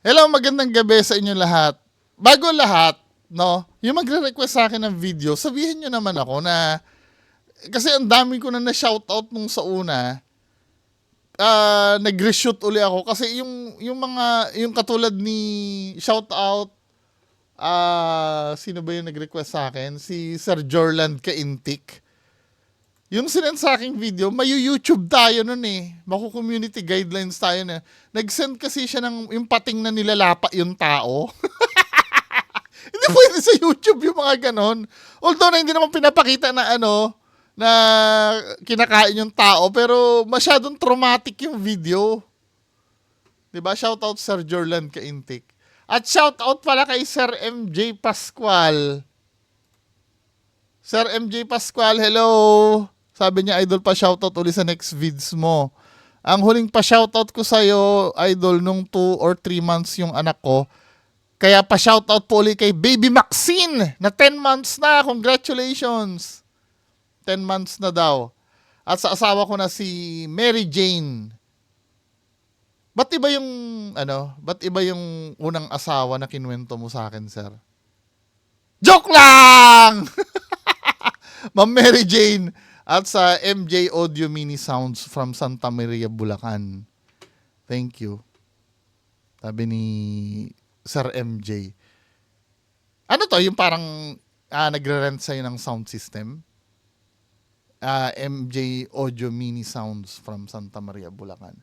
Hello, magandang gabi sa inyo lahat. Bago lahat, no, yung magre-request sa akin ng video, sabihin nyo naman ako na, kasi ang dami ko na-shoutout nung sa una, nag-reshoot uli ako kasi yung katulad ni shoutout, sino ba yung nag-request sa akin? Si Sir Jorland Kaintik. Yung sinend sa aking video, may YouTube tayo nun eh. Maku-community guidelines tayo na. Nag-send kasi siya ng yung pating na nilalapa yung tao. Hindi pwede sa YouTube yung mga ganon. Although na hindi naman pinapakita na na kinakain yung tao, pero masyadong traumatic yung video. 'Di ba? Shoutout Sir Jorland Kaintik. At shoutout pala kay Sir MJ Pascual. Sir MJ Pascual, hello. Sabi niya, idol pa shoutout uli sa next vids mo. Ang huling pa shoutout ko sa'yo, idol, nung 2 or 3 months yung anak ko. Kaya pa shoutout po ulit kay Baby Maxine na 10 months na. Congratulations. 10 months na daw. At sa asawa ko na si Mary Jane. Ba't iba yung unang asawa na kinuwento mo sa akin, sir? Joke lang! Ma'am Mary Jane at sa MJ Audio Mini Sounds from Santa Maria, Bulacan. Thank you. Sabi ni Sir MJ. Ano to? Yung parang nagre-rent sa'yo ng sound system? MJ Audio Mini Sounds from Santa Maria, Bulacan.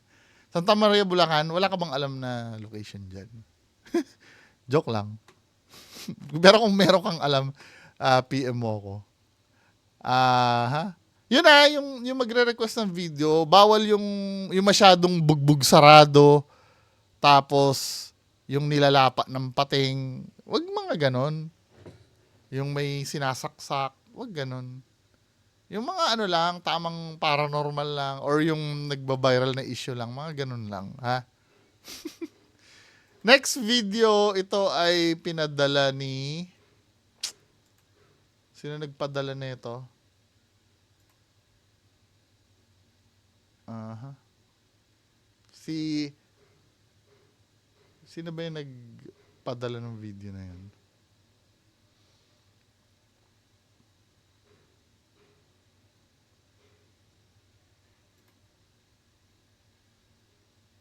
Santa Maria, Bulacan, wala ka bang alam na location dyan? Joke lang. Pero kung meron kang alam, PM mo ako. Yun na, yung magre-request ng video, bawal yung masyadong bugbog sarado, tapos yung nilalapa ng pating, wag mga ganon. Yung may sinasaksak, wag ganon. Yung mga lang, tamang paranormal lang, or yung nagba-viral na issue lang, mga ganon lang, ha? Next video, ito ay pinadala ni... Sino nagpadala nito? Sino ba yung nagpadala ng video na yun?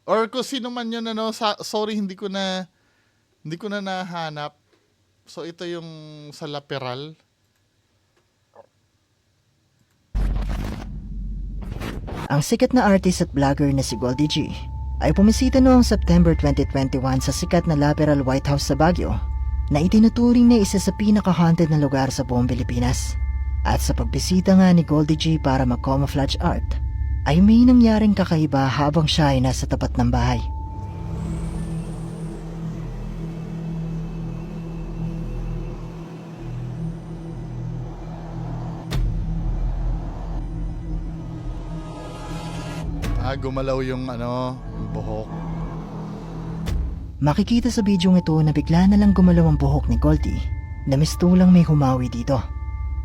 Or kung sino man yun, sorry, hindi ko na nahanap. So, ito yung sa Laperal. Ang sikat na artist at vlogger na si Goldie G ay pumisita noong September 2021 sa sikat na Laperal White House sa Baguio na itinuturing na isa sa pinaka-haunted na lugar sa buong Pilipinas. At sa pagbisita nga ni Goldie G para mag-camouflage art, ay may nangyaring kakaiba habang siya ay nasa tapat ng bahay. Gumalaw yung yung buhok. Makikita sa bidyong ito na bigla na lang gumalaw ang buhok ni Goldie na mistulang may humawi dito.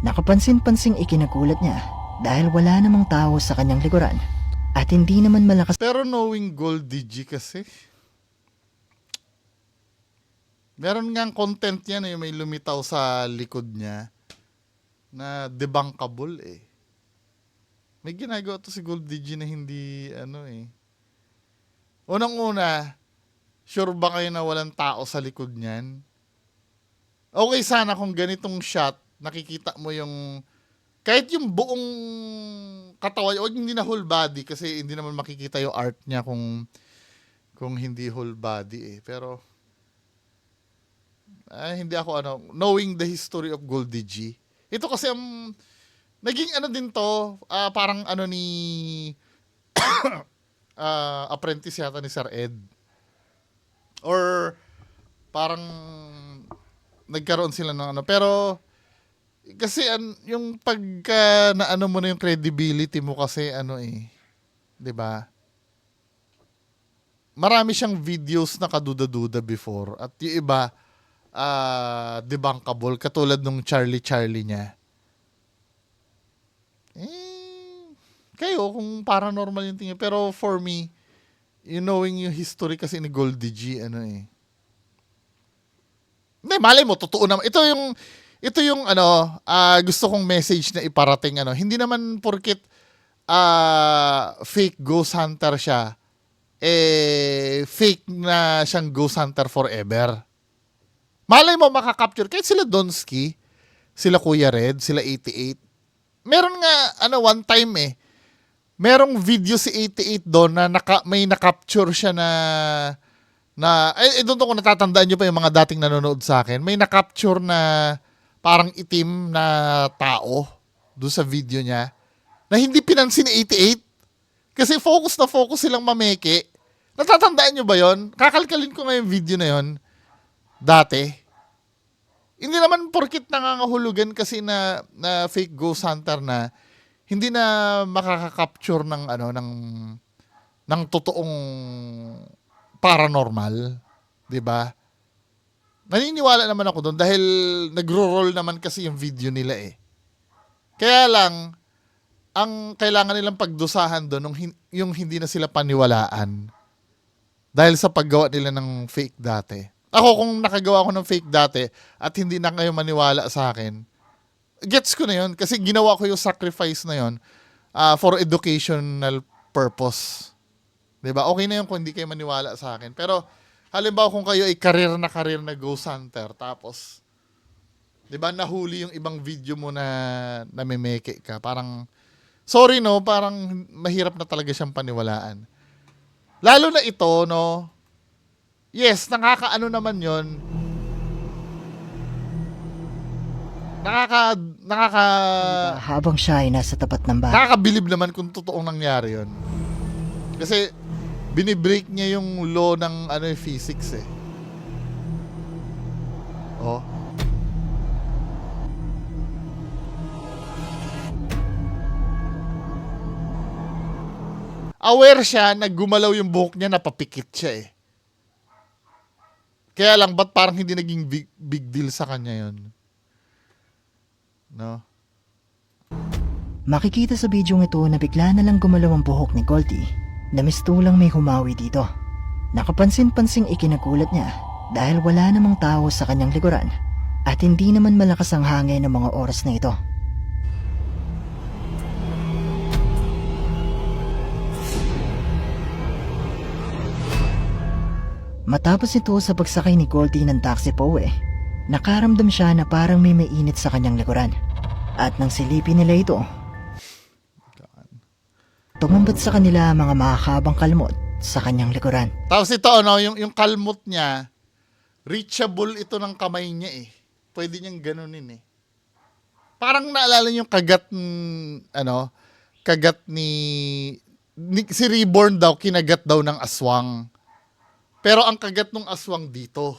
Nakapansin-pansing ikinagulat niya dahil wala namang tao sa kanyang likuran at hindi naman malakas. Pero knowing Goldie G kasi, meron ngang content yan yung may lumitaw sa likod niya na debunkable eh. May ginagawa to si Goldie G na hindi Unang-una, sure ba kayo na walang tao sa likod niyan? Okay sana kung ganitong shot, nakikita mo yung kahit yung buong katawan, o hindi na whole body kasi hindi naman makikita yung art niya kung hindi whole body eh. Pero hindi ako knowing the history of Goldie G. Ito kasi naging din to, parang ni apprentice yata ni Sir Ed. Or parang nagkaroon sila ng pero kasi yung pagka mo na yung credibility mo kasi 'di ba? Marami siyang videos na kaduda-duda before at yung iba debunkable katulad nung Charlie niya. Kayo kung paranormal yung tingin, pero for me, knowing yung history kasi ni Goldie G, Hindi, malay mo, totoo naman. Ito yung gusto kong message na iparating. Hindi naman porkit fake ghost hunter siya, fake na siyang ghost hunter forever. Malay mo makakapture. Kahit sila Donsky, sila Kuya Red, sila 88. Meron nga, one time merong video si 88 doon na may na-capture siya doon ko natatandaan nyo pa yung mga dating nanonood sa akin. May na-capture na parang itim na tao doon sa video niya na hindi pinansin ni 88. Kasi focus na focus silang mameke. Natatandaan nyo ba yon? Kakalkalin ko nga yung video na yon dati. Hindi naman porkit nangangahulugan kasi na fake ghost hunter na hindi na makaka-capture ng totoong paranormal, 'di ba? Naniniwala naman ako doon dahil nagro-roll naman kasi yung video nila Kaya lang ang kailangan nilang pagdusahan doon yung hindi na sila paniwalaan dahil sa paggawa nila ng fake dati. Ako kung nakagawa ko ng fake dati at hindi na kayo maniwala sa akin, gets ko na yun kasi ginawa ko yung sacrifice na yun for educational purpose. Diba? Okay na yun kung hindi kayo maniwala sa akin. Pero halimbawa kung kayo ay career na ghost hunter tapos diba nahuli yung ibang video mo na namimeke ka, parang sorry no, parang mahirap na talaga siyang paniwalaan. Lalo na ito no, yes, nakakaano naman yon. Habang siya ay nasa tapat ng bahay. Nakakabilib naman kung totoong nangyari yon. Kasi binibreak niya yung law ng physics Oh. Aware siya na gumalaw yung buhok niya, napapikit siya Kaya lang, ba't parang hindi naging big deal sa kanya yon? No? Makikita sa bidyong ito na bigla na lang gumalaw ang buhok ni Goldie na mistulang may humawi dito. Nakapansin-pansing ikinagulat niya dahil wala namang tao sa kanyang likuran at hindi naman malakas ang hangin ng mga oras na ito. Matapos ito sa pagsakay ni Goldie ng taxi pauwi, nakaramdam siya na parang may mainit sa kanyang likuran. At nang silipin nila ito, tumambat sa kanila ang mga makakabang kalmot sa kanyang likuran. Tapos ito, yung kalmot niya, reachable ito ng kamay niya Pwede niyang ganunin Parang naalala yung kagat ni si Reborn daw, kinagat daw ng aswang. Pero ang kagat ng aswang dito,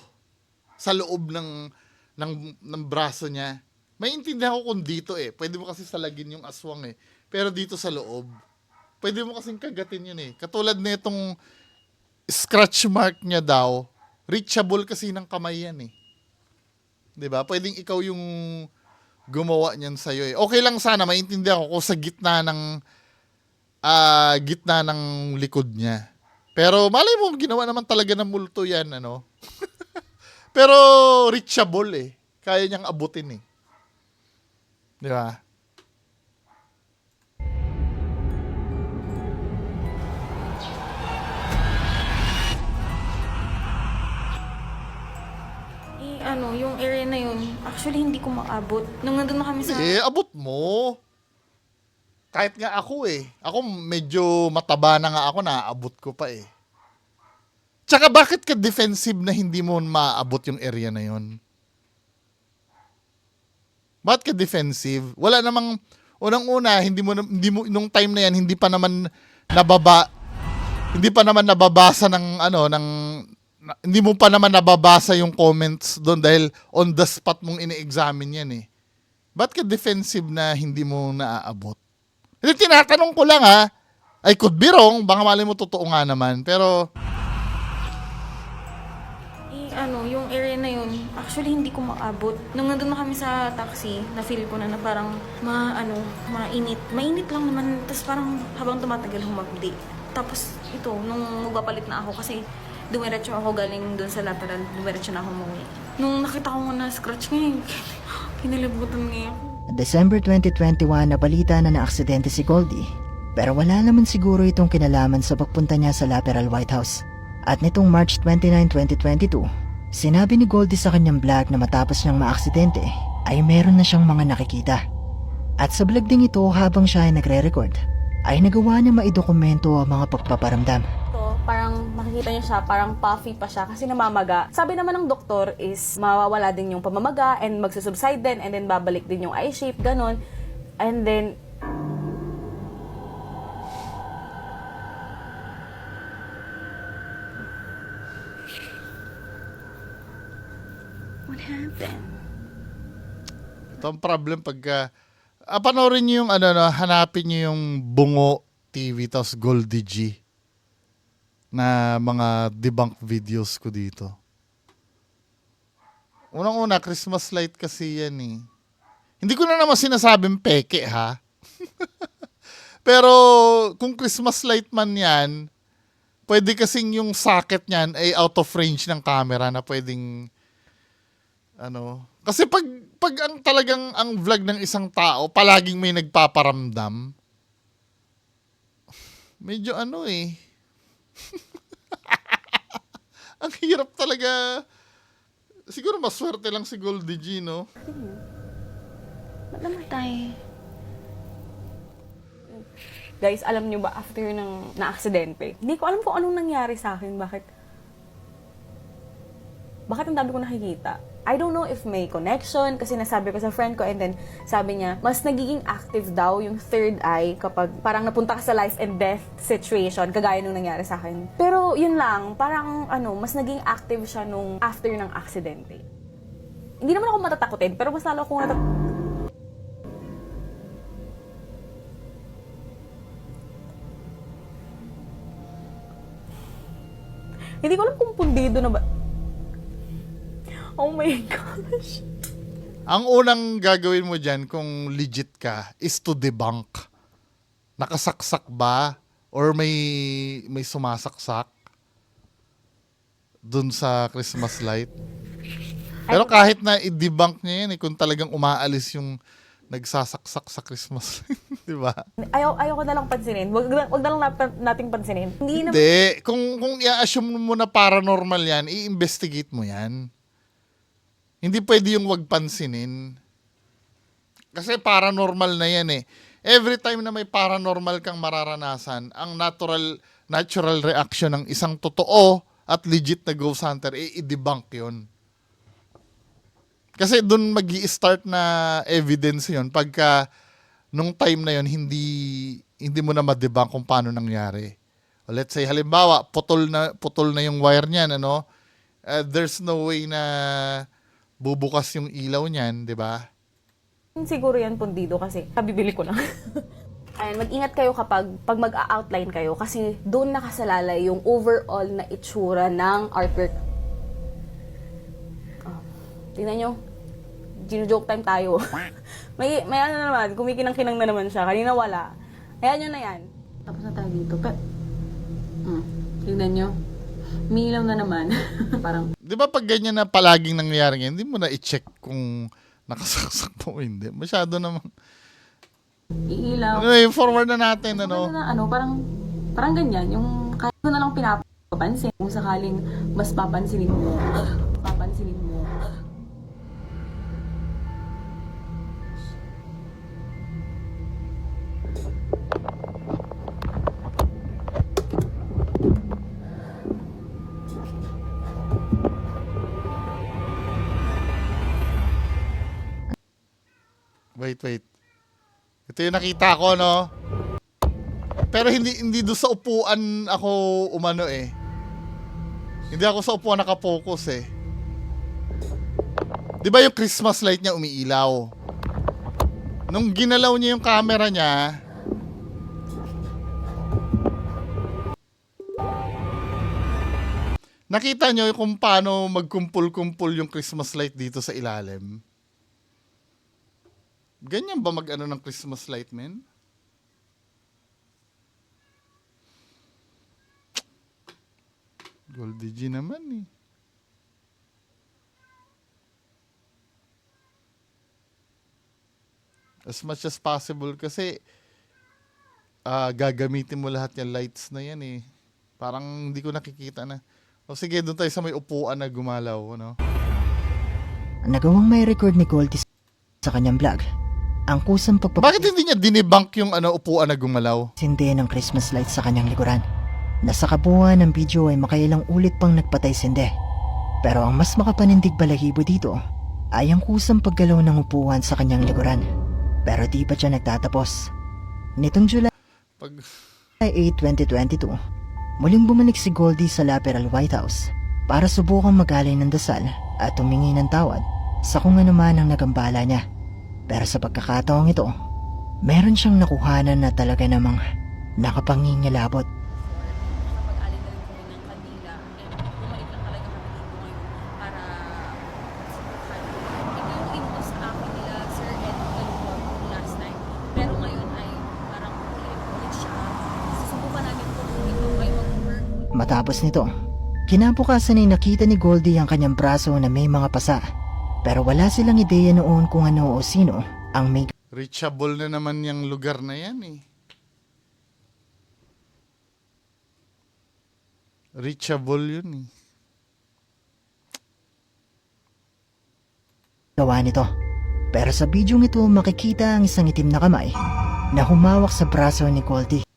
sa loob ng braso niya. Maintindihan ko kung dito Pwede mo kasi salagin yung aswang Pero dito sa loob, pwede mo kasing kagatin yun Katulad na itong scratch mark niya daw, reachable kasi ng kamay yan Diba? Pwedeng ikaw yung gumawa niyan sa'yo Okay lang sana, maintindihan ko kung sa gitna ng likod niya. Pero malay mo, ginawa naman talaga ng multo yan, Pero reachable Kaya niyang abutin Di ba? Yung area na yun, actually hindi ko maabot. Nung nandun na kami sa... Abot mo. Kahit nga ako Ako medyo mataba na nga ako, naaabot ko pa Tsaka bakit ka defensive na hindi mo maabot yung area na yun? Bakit ka defensive? Wala namang, unang-una, hindi mo, nung time na yan, hindi pa naman nababasa hindi mo pa naman nababasa yung comments doon dahil on the spot mong ini-examine yan Ba't ka defensive na hindi mo naaabot? Hindi, tinatanong ko lang I could be wrong, baka mali mo totoo nga naman, pero... yung area na yun, actually hindi ko maabot. Nung nandun na kami sa taxi, na-feel ko na parang mainit. Mainit lang naman, tapos parang habang tumatagal humagdi. Tapos ito, nung magpapalit na ako kasi dumiretso ako galing dun sa lateral, dumiretso na ako umuwi. Nung nakita ko na scratch ngayon, kinalibutan ngayon. December 2021 nabalita na naaksidente si Goldie. Pero wala naman siguro itong kinalaman sa pagpunta niya sa Laperal White House. At nitong March 29, 2022, sinabi ni Goldie sa kanyang vlog na matapos niyang maaksidente ay meron na siyang mga nakikita. At sa vlog ding ito habang siya ay nagre-record, ay nagawa na maidokumento ang mga pagpaparamdam. Parang makikita niyo siya, parang puffy pa siya kasi namamaga. Sabi naman ng doktor is mawawala din yung pamamaga and magsusubside din and then babalik din yung eye shape, ganun. And then, What happened? Ito ang problem pagka panoorin niyo yung hanapin niyo yung Bungo TV tapos Goldie G na mga debunk videos ko dito. Unang-una, Christmas light kasi yan eh. Hindi ko na naman sinasabing peke ha. Pero kung Christmas light man yan, pwede kasing yung socket niyan ay out of range ng camera na pwedeng kasi pag ang talagang ang vlog ng isang tao palaging may nagpaparamdam, medyo ang hirap talaga. Siguro maswerte lang si Goldie G, no? Ba't namatay? guys, alam niyo ba, after ng na-aksidente, hindi ko alam kung anong nangyari sa akin, bakit ang dami ko nakikita. I don't know if may connection, kasi nasabi ko sa friend ko, and then sabi niya, mas nagiging active daw yung third eye kapag parang napunta ka sa life and death situation, kagaya nung nangyari sa akin. Pero yun lang, parang mas naging active siya nung after ng aksidente. Hindi naman ako matatakutin, pero mas lalo akong Hindi ko alam kung pundido na ba. Oh my gosh. Ang unang gagawin mo dyan kung legit ka is to debunk. Nakasaksak ba? Or may sumasaksak dun sa Christmas light? Pero kahit na i-debunk niya yan, kung talagang umaalis yung nagsasaksak sa Christmas light, di ba? Ayoko na lang pansinin. Wag na lang nating pansinin. Hindi. Kung i-assume mo na paranormal yan, i-investigate mo yan. Hindi pwede yung wag pansinin. Kasi paranormal na yan eh. Every time na may paranormal kang mararanasan, ang natural reaction ng isang totoo at legit na ghost hunter, i-debunk yun. Kasi doon magi-start na evidence yun pagka nung time na yun, hindi mo na ma-debunk kung paano nangyari. O let's say, halimbawa, putol na yung wire niyan, there's no way na bubukas yung ilaw niyan, di ba? Siguro yan pundido kasi kabibili ko lang. And mag-ingat kayo pag mag-outline kayo kasi doon nakasalalay yung overall na itsura ng artwork. Oh, tingnan nyo. Gino-joke time tayo. may naman, kumikinang-kinang na naman siya. Kanina wala. Ayan nyo na yan. Tapos na tayo dito. Tingnan nyo. Umiilaw na naman. Parang Di ba pag ganyan na palaging nangyayari ngayon, hindi mo na i-check kung nakasaksak po o hindi. Masyado namang... iilaw. Anyway, forward na natin, Parang ganyan. Yung kahit na lang pinapansin. Kung sakaling mas papansinin mo. Wait. Ito yung nakita ko, no? Pero hindi doon sa upuan ako umano eh. Hindi ako sa upuan nakapokus eh. Di ba yung Christmas light niya umiilaw? Nung ginalaw niya yung camera niya, nakita niyo kung paano magkumpul-kumpul yung Christmas light dito sa ilalim? Ganyan ba mag-ano ng Christmas light, men? Goldie G naman eh. As much as possible kasi gagamitin mo lahat yung lights na yan eh. Parang hindi ko nakikita na. O sige, doon tayo sa may upuan na gumalaw, ano? Nagawang may record ni Goldie sa kanyang vlog ang kusang Bakit hindi niya dinibunk yung upuan na gumalaw? sindi ng Christmas lights sa kanyang likuran. Nasa kabuuan ng video ay makailang ulit pang nagpatay sindi. Pero ang mas makapanindig balahibo dito ay ang kusang paggalaw ng upuan sa kanyang likuran. Pero di pa siya nagtatapos. Nitong July Pag 8, 2022, muling bumalik si Goldie sa Laperal White House para subukang magalay ng dasal at humingi ng tawad sa kung ano man ang nagambala niya. Pero sa pagkakataong ito, meron siyang nakuhanan na talaga namang nakapangingilabot. Nakapag-alin na rin kami ng kandila and bumalik lang talaga kami dito ngayon para ito yung info sa akin nila Sir Ed Galuwag last time, pero ngayon ay parang ulit siya. Susubukan namin kung ito ay mag-work. Matapos nito, kinabukasan ay nakita ni Goldie ang kanyang braso na may mga pasa. Pero wala silang ideya noon kung ano o sino ang may reachable na naman yung lugar na yan eh. Reachable yun eh. gawa nito. Pero sa video ito makikita ang isang itim na kamay na humawak sa braso ni Goldie.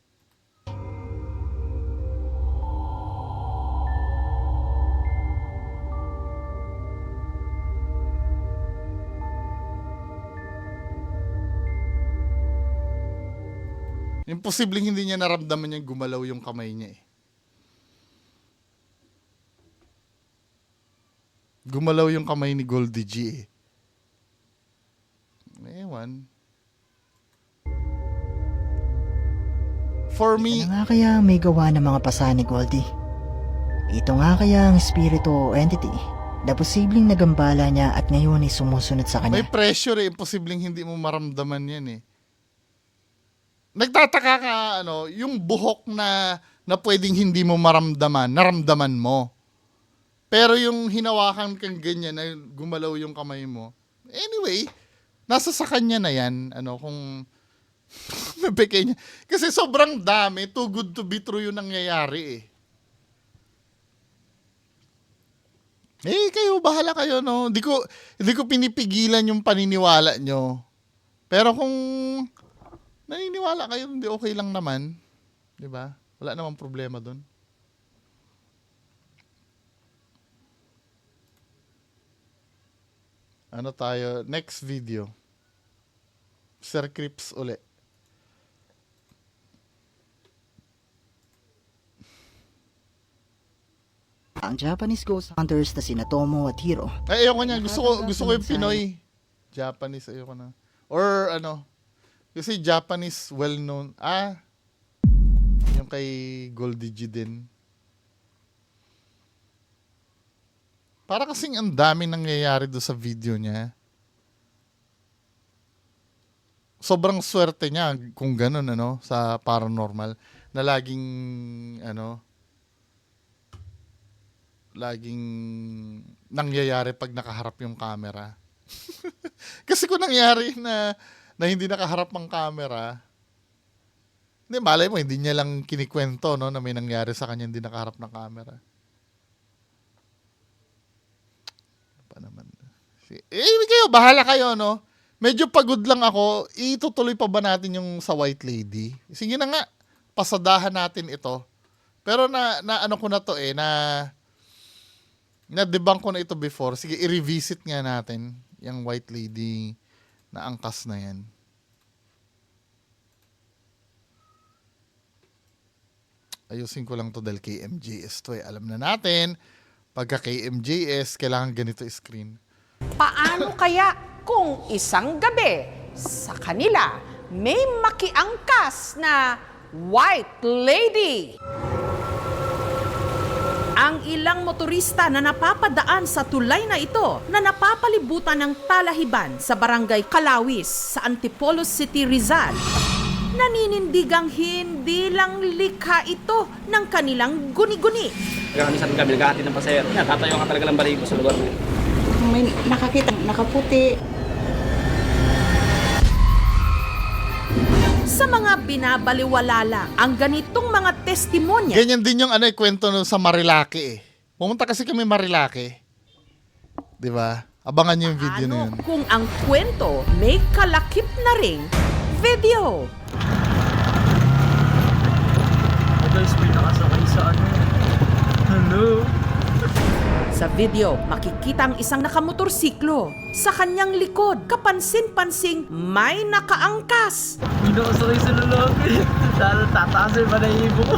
Imposibleng hindi niya naramdaman yung gumalaw yung kamay niya eh. Gumalaw yung kamay ni Goldie G eh. Ewan. For me, Ano nga kaya ang may gawa ng mga pasa ni Goldie? Ito nga kaya ang espiritu o entity na posibleng nagambala niya at ngayon ay sumusunod sa may kanya. pressure eh. Imposibleng hindi mo maramdaman yan eh. Nagtataka ka, yung buhok na pwedeng hindi mo maramdaman, naramdaman mo. Pero yung hinawakan kang ganyan na gumalaw yung kamay mo, anyway, nasa sa kanya na yan, kung mabigay niya. Kasi sobrang dami, too good to be true yung nangyayari eh. Kayo, bahala kayo, no? Hindi ko pinipigilan yung paniniwala nyo. Pero kung naniniwala kayo, hindi okay lang naman. 'Di ba? Wala namang problema doon. Ano tayo? Next video. Sir Crips uli. Ang Japanese ghost hunters na sina Tomo at Hiro Ay, ayoko niya. Gusto ko yung Pinoy. Japanese, ayoko na. Or kasi Japanese well-known. Yung kay Goldie G din. Para kasing ang dami nangyayari do sa video niya. Sobrang swerte niya kung ganun, sa paranormal. Na laging nangyayari pag nakaharap yung camera. Kasi kung nangyari na hindi nakaharap ang camera, hindi, malay mo, hindi niya lang kinikwento, na may nangyari sa kanya hindi nakaharap ng camera. Ano pa naman? Kayo, bahala kayo, Medyo pagod lang ako. Itutuloy pa ba natin yung sa White Lady? Sige na nga, pasadahan natin ito. Pero na ko na to na-debunk ko na ito before. Sige, i-revisit nga natin yung White Lady na angkas na yan. Ayusin ko lang to dahil KMJS to Alam na natin, pagka KMJS, kailangan ganito screen. Paano kaya kung isang gabi sa kanila may makiangkas na White Lady? Ang ilang motorista na napapadaan sa tulay na ito na napapalibutan ng Talahiban sa Barangay Kalawis sa Antipolo City, Rizal, naninindigang hindi lang likha ito ng kanilang guni-guni. Kamisan kami, naghahatid ng pasahero. Yan, tatayo ka talaga ng baligo sa lugar na yun. May nakakita, nakaputi. Sa mga binabaliwala ang ganitong mga testimonya, Ganyan din yung kwento nun sa Marilake eh. Pumunta kasi kami Marilake. 'Di ba? Abangan niyo yung video na yun. kung ang kwento may kalakip na ring video. Guys, may nakasakay sa Sa video, makikita ang isang nakamotorsiklo. Sa kanyang likod, kapansin-pansing may nakaangkas. May nakasakay sa lalaki. Tataasin pa na ibo ko.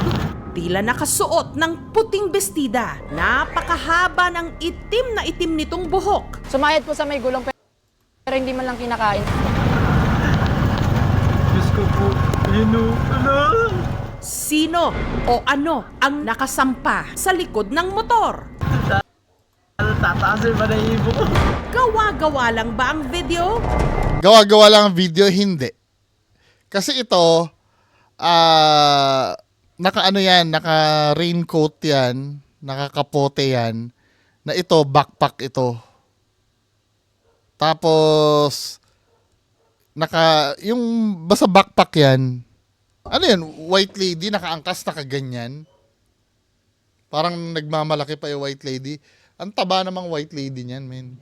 Tila nakasuot ng puting bestida. Napakahaba ng itim na itim nitong buhok. Sumayad po sa may gulong pero hindi man lang kinakain. Diyos ko po. Sino o ano ang nakasampa sa likod ng motor? Tataasin pa na ibo ko. Gawa-gawa lang ba ang video? Gawa-gawa lang ang video, hindi. Kasi ito, naka-raincoat yan, nakakapote yan, na ito, backpack ito. Tapos, yung basta backpack yan, ano yan, white lady, nakaangkas, nakaganyan. Parang nagmamalaki pa yung white lady. Ang taba namang white lady niyan, men.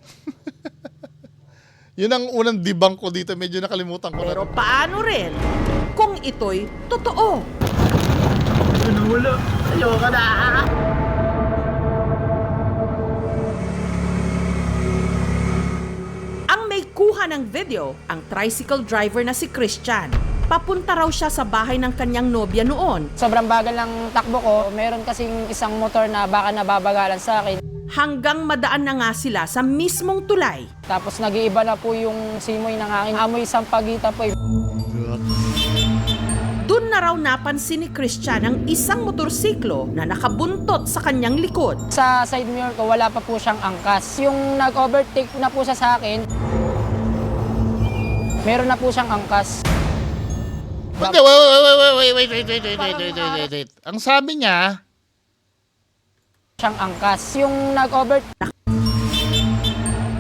Yun ang unang debunk ko dito. Medyo nakalimutan ko Pero na. paano rin kung ito'y totoo? Wala. Ayoko na. Ang may kuha ng video, ang tricycle driver na si Christian. Papunta raw siya sa bahay ng kanyang nobya noon. Sobrang bagal ng takbo ko. Meron kasing isang motor na baka nababagalan sa akin. Hanggang madaan na nga sila sa mismong tulay. Tapos nag-iiba na po yung simoy ng hangin. Amoy sampagita po. Doon na raw napansin ni Christian ang isang motorsiklo na nakabuntot sa kanyang likod. Sa side mirror ko, wala pa po siyang angkas. Yung nag-overtake na po siya sa akin, meron na po siyang angkas. Hindi, wait. Ang sabi niya, Siyang angkas. Yung nag-overtake,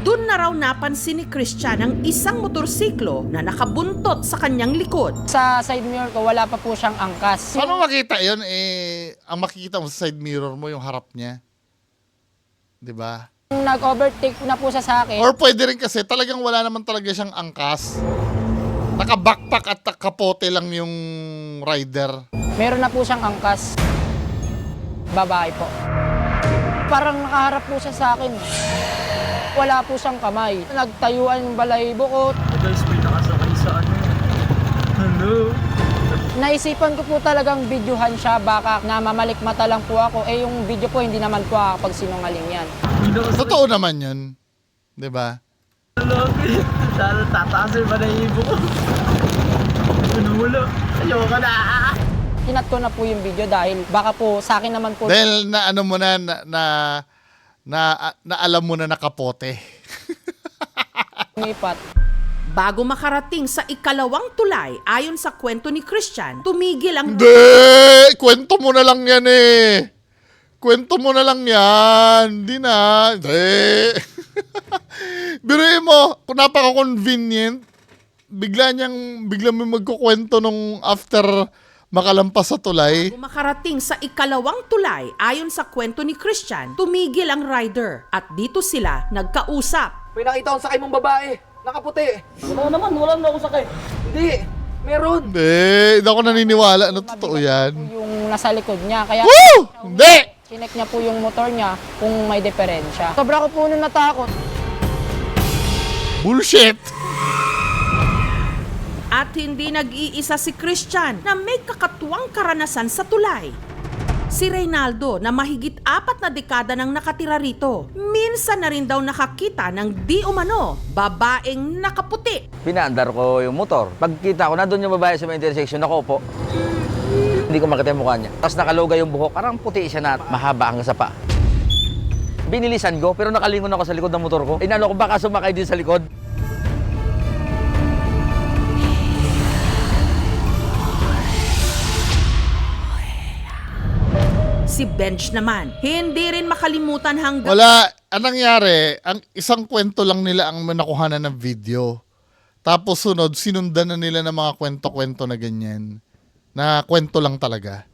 Doon na raw napansin ni Christian ang isang motorsiklo na nakabuntot sa kanyang likod. sa side mirror ko, wala pa po siyang angkas. paano makita yun? Ang makikita mo sa side mirror mo, yung harap niya. 'Di ba? Yung nag-overtake na po siya sa akin, Or pwede rin kasi, talagang wala naman talaga siyang angkas. Naka-backpack at kapote lang yung rider. meron na po siyang angkas. Babae po. Parang nakaharap po siya sa akin. Wala po siyang kamay. Nagtayuan yung balahibo ko. Guys, may nakasakay sa Naisipan ko po talagang videohan siya. Baka namamalik mata lang po ako. Eh yung video po hindi naman po kapag sinungaling yan. Totoo naman yun. 'Di ba? Tataasin pa na ibo ko. Wala. Ayoko na. Kinat ko na po yung video dahil baka po sa akin naman po Dahil na ano mo na alam mo na nakapote. lumipat. Bago makarating sa ikalawang tulay, ayon sa kwento ni Christian, tumigil ang Hindi! Kwento mo na lang yan eh. Kwento mo na lang yan. Hindi na. Hindi. Biruin mo, kung napaka-convenient, bigla mo magkukwento nung after makalampas sa tulay. Bago makarating sa ikalawang tulay, ayon sa kwento ni Christian, tumigil ang rider at dito sila nagkausap. May nakita akong sakay mong babae. Nakaputi. Wala naman, wala na akong sakay. Hindi, meron. Hindi ako naniniwala na totoo yan. Yung nasa likod niya. Kaya Woo! Hindi! chinek niya po yung motor niya kung may diferensya. Sobra ko po nung natakot. Bullshit! At hindi nag-iisa si Christian na may kakatuwang karanasan sa tulay. Si Reynaldo na mahigit 4 na dekada nang nakatira rito. Minsan na rin daw nakakita ng di umano, babaeng nakaputi. Pinaandar ko yung motor. Pagkita ko, nandun yung babae sa may intersection, nakaupo. Hindi ko makita yung mukha niya. Tapos nakaloga yung buhok, parang puti siya na mahaba hanggang sa paa. Binilisan ko, pero nakalingon ako sa likod ng motor ko. Inano ko, baka sumakay din sa likod. Si Bench naman, hindi rin makalimutan hanggang Wala, anong nangyari, ang isang kwento lang nila ang nakuhanan ng video. Tapos sunod, sinundan na nila ng mga kwento-kwento na ganyan. Na kwento lang talaga.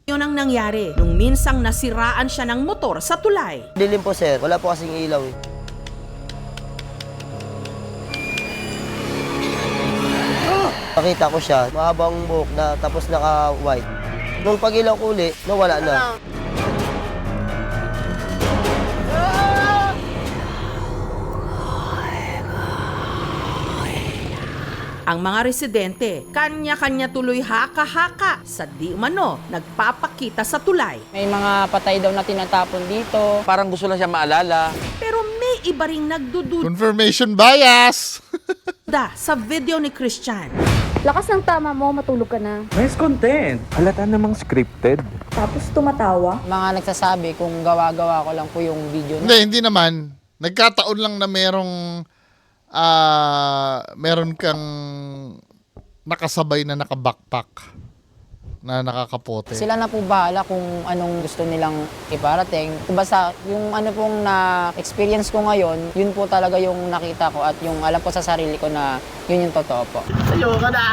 yun ang nangyari nung minsang nasiraan siya ng motor sa tulay. Dilim po sir, wala po kasing ilaw. Nakita ko siya, mahabang buhok na tapos naka-white. Nung pag-ilaw ko uli, nawala na. Ang mga residente, kanya-kanya tuloy haka-haka sa di umano nagpapakita sa tulay. May mga patay daw na tinatapon dito. Parang gusto lang siya maalala. Pero may iba ring nagdududa Confirmation bias! sa video ni Christian. Lakas ng tama mo, matulog ka na. Nice content. Halata namang scripted. Tapos tumatawa. Mga nagsasabi kung gawa-gawa ko lang po yung video na. Hindi naman. Nagkataon lang na meron kang nakasabay na naka-backpack na nakakapote. Sila na po bahala kung anong gusto nilang iparating. Basta yung ano pong na-experience ko ngayon, yun po talaga yung nakita ko at yung alam ko sa sarili ko na yun yung totoo po. Ayoko na.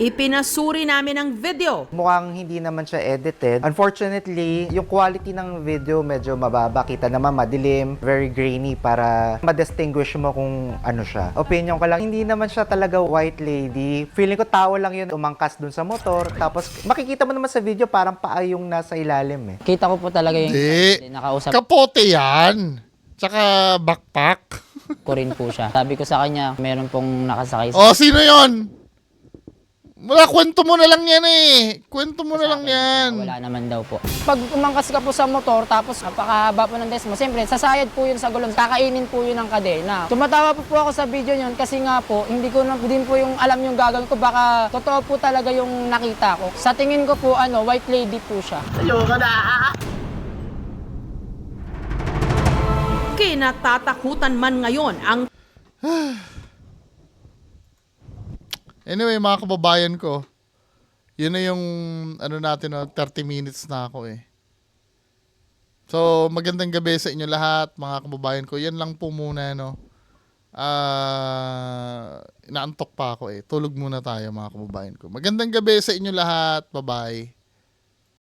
Ipinasuri namin ang video. Mukhang hindi naman siya edited. Unfortunately, yung quality ng video medyo mababa. Kita naman madilim, very grainy para ma-distinguish mo kung ano siya. Opinion ko lang, hindi naman siya talaga white lady. Feeling ko tao lang yun umangkas dun sa motor. Tapos makikita mo naman sa video parang paa yung nasa ilalim eh. Kita ko po talaga yung Hindi. nakausap Kapote yan. Tsaka backpack. ko rin po siya. Sabi ko sa kanya, meron pong nakasakay O, sino yon? Wala, kwento mo na lang yan eh. Kwento mo na lang yan. Wala naman daw po. Pag umangkas ka po sa motor, tapos napakahaba po ng desk mo, siyempre, sasayad po yun sa gulong, kakainin po yun ng kadena. Tumatawa po ako sa video yun kasi nga po, hindi ko na din po yung alam yung gagawin ko, baka totoo po talaga yung nakita ko. Sa tingin ko po, white lady po siya. Ayoko na. Kinatatakutan man ngayon ang Anyway, mga kababayan ko, yun na yung ano natin, 30 minutes na ako eh. So, magandang gabi sa inyo lahat, mga kababayan ko. Yan lang po muna, no. Inaantok pa ako eh. Tulog muna tayo, mga kababayan ko. Magandang gabi sa inyo lahat. Bye-bye.